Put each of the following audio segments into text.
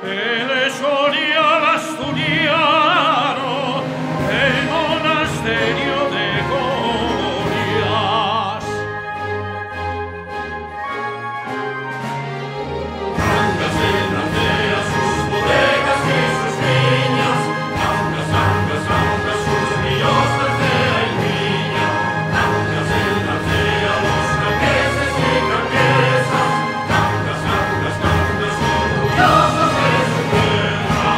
el Escorial asturiano, el monasterio de Gorias. Cangas en aldea sus bodegas y sus viñas, cangas, cangas, cangas sus ríos de aldea y viña, cangas en aldea los marqueses y marquesas, cangas, cangas, cangas orgullosas de su tierra.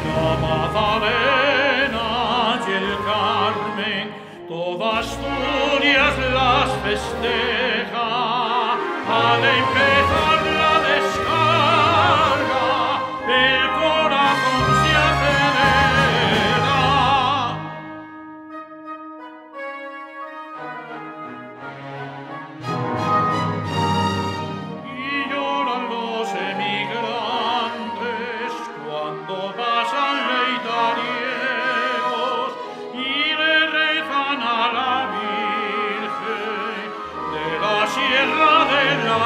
La Magdalena y el Carmen, toda Asturias las festeja. Al empezar la descarga, el corazón se acelera. Y lloran los emigrantes cuando pasan leitariegos y le rezan a la Virgen de la Sierra de la